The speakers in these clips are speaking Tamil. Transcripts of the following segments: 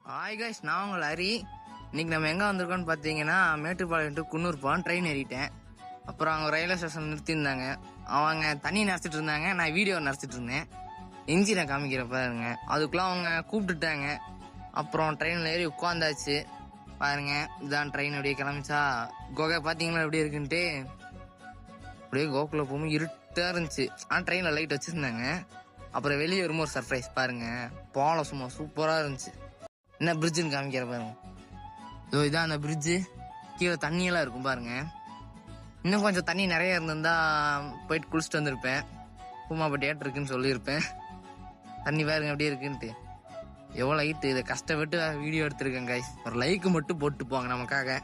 ஹாய் கைஸ், நான் உங்கள் ஹரி. இன்னைக்கு நம்ம எங்கே வந்திருக்கோம்னு பார்த்தீங்கன்னா, மேட்டுப்பாளையம் டு குன்னூர் போகலாம் ட்ரெயின் ஏறிட்டேன். அப்புறம் அவங்க ரயில்வே ஸ்டேஷன் நிறுத்தியிருந்தாங்க. அவங்க தண்ணி நிறச்சிட்டு இருந்தாங்க, நான் வீடியோ நிறச்சிட்டு இருந்தேன். இன்ஜினை காமிக்கிற பாருங்க. அதுக்குள்ள அவங்க கூப்பிட்டுட்டாங்க. அப்புறம் ட்ரெயினில் ஏறி உட்காந்தாச்சு. பாருங்க, இதான் ட்ரெயின் அப்படியே கிளம்பிச்சா. குகை பார்த்தீங்களா எப்படி இருக்குன்ட்டு. அப்படியே கோகுல போகும்போது இருட்டாக இருந்துச்சு. ஆனால் ட்ரெயினில் லைட் வச்சுருந்தாங்க. அப்புறம் வெளியே வரும்போது ஒரு சர்ப்ரைஸ் பாருங்க. பாலம் சும்மா சூப்பராக இருந்துச்சு. என்ன பிரிட்ஜுன்னு காமிக்கிற பாருங்க. இதோ இதான் அந்த பிரிட்ஜு. கீழே தண்ணியெல்லாம் இருக்கும் பாருங்க. இன்னும் கொஞ்சம் தண்ணி நிறைய இருந்திருந்தா போயிட்டு குளிச்சுட்டு வந்திருப்பேன். பூமாப்பட்டி ஏட்டு இருக்குன்னு சொல்லியிருப்பேன். தண்ணி பாருங்க எப்படி இருக்குன்ட்டு. எவ்வளோ ஹைட்டு. இதை கஷ்டப்பட்டு வீடியோ எடுத்திருக்கேன் கைஸ். ஒரு லைக்கு மட்டும் போட்டு போங்க நமக்காக.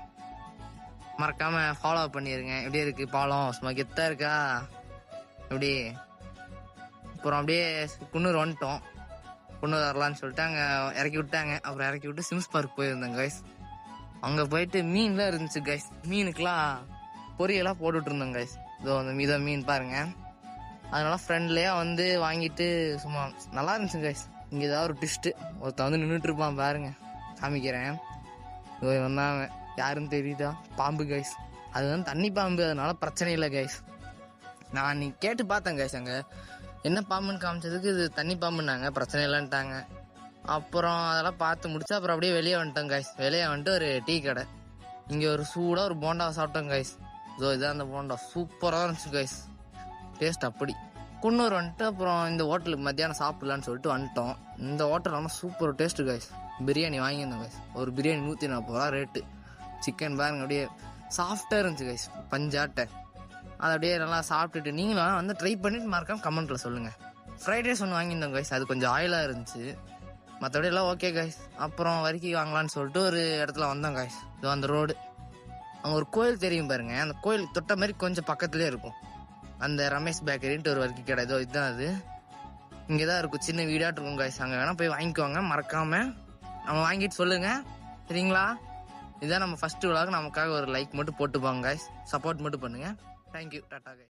மறக்காம ஃபாலோ பண்ணிடுங்க. எப்படி இருக்கு பாலம், சும்மா கெத்தா இருக்கா எப்படி. அப்புறம் அப்படியே குன்னூர் வந்துட்டோம். குன்னூர் வரலான்னு சொல்லிட்டு அங்கே இறக்கி விட்டாங்க. அப்புறம் இறக்கி விட்டு சிம்ஸ் பார்க் போயிருந்தேன் கைஸ். அங்கே போயிட்டு மீன்லாம் இருந்துச்சு கைஸ். மீனுக்கெல்லாம் பொரியெல்லாம் போட்டுட்டு இருந்தேன் கைஸ். இதோ அந்த மீன் பாருங்க. அதனால ஃப்ரெண்ட்லேயே வந்து வாங்கிட்டு சும்மா நல்லா இருந்துச்சு கைஸ். இங்கே ஏதாவது ஒரு டிஸ்ட்டு ஒருத்தன் வந்து நின்றுட்டு இருப்பான் பாருங்க, காமிக்கிறேன். இதோ வந்தாங்க, யாருன்னு தெரியுதா? பாம்பு கைஸ். அது வந்து தண்ணி பாம்பு, அதனால பிரச்சனை இல்லை கைஸ். நான் நீ கேட்டு பார்த்தேன் கைஸ். அங்கே என்ன பாம்புன்னு காமிச்சதுக்கு இது தண்ணி பாம்புன்னாங்க, பிரச்சனை இல்லைன்ட்டாங்க. அப்புறம் அதெல்லாம் பார்த்து முடிச்சு அப்புறம் அப்படியே வெளியே வந்துட்டோம் கைஸ். வெளியே வந்துட்டு ஒரு டீ கடை, இங்கே ஒரு சூடாக ஒரு போண்டாவை சாப்பிட்டோம் கைஸ். ஸோ இதான் அந்த போண்டா சூப்பராக இருந்துச்சு கைஸ். டேஸ்ட் அப்படி. குன்னூர் வந்துட்டு அப்புறம் இந்த ஹோட்டலுக்கு மத்தியானம் சாப்பிடலான்னு சொல்லிட்டு வந்துட்டோம். இந்த ஹோட்டல் ஆனால் சூப்பர் டேஸ்ட்டு கைஸ். பிரியாணி வாங்கியிருந்தோம் கைஸ். ஒரு பிரியாணி 140 ரூபா ரேட்டு. சிக்கன் பாருங்க அப்படியே சாஃப்டாக இருந்துச்சு கைஸ், பஞ்சாட்டை. அதை அப்படியே நல்லா சாப்பிட்டுட்டு நீங்களும் வந்து ட்ரை பண்ணிட்டு மறக்காம கமெண்ட்டில் சொல்லுங்கள். ஃப்ரைட் ரைஸ் ஒன்று வாங்கியிருந்தோம் கைஸ். அது கொஞ்சம் ஆயிலாக இருந்துச்சு. மற்றபடி எல்லாம் ஓகே கைஸ். அப்புறம் வரைக்கும் வாங்கலான்னு சொல்லிட்டு ஒரு இடத்துல வந்தோம் கைஸ். இது அந்த ரோடு. அங்கே ஒரு கோயில் தெரியும் பாருங்க. அந்த கோயில் தொட்ட மாதிரி கொஞ்சம் பக்கத்துலேயே இருக்கும் அந்த ரமேஷ் பேக்கரின்ட்டு ஒரு வரைக்கும் கடை. இதோ இதுதான் அது. இங்கே தான் இருக்கும், சின்ன வீடாட்டு இருக்கும் கைஸ். அங்கே வேணால் போய் வாங்கிக்குவாங்க மறக்காமல். நம்ம வாங்கிட்டு சொல்லுங்கள் சரிங்களா. இதுதான் நம்ம ஃபஸ்ட்டு விழாவுக்கு. நமக்காக ஒரு லைக் மட்டும் போட்டுப்பாங்க கைஸ். சப்போர்ட் மட்டும் பண்ணுங்கள். தேங்க்யூ. Tata guys.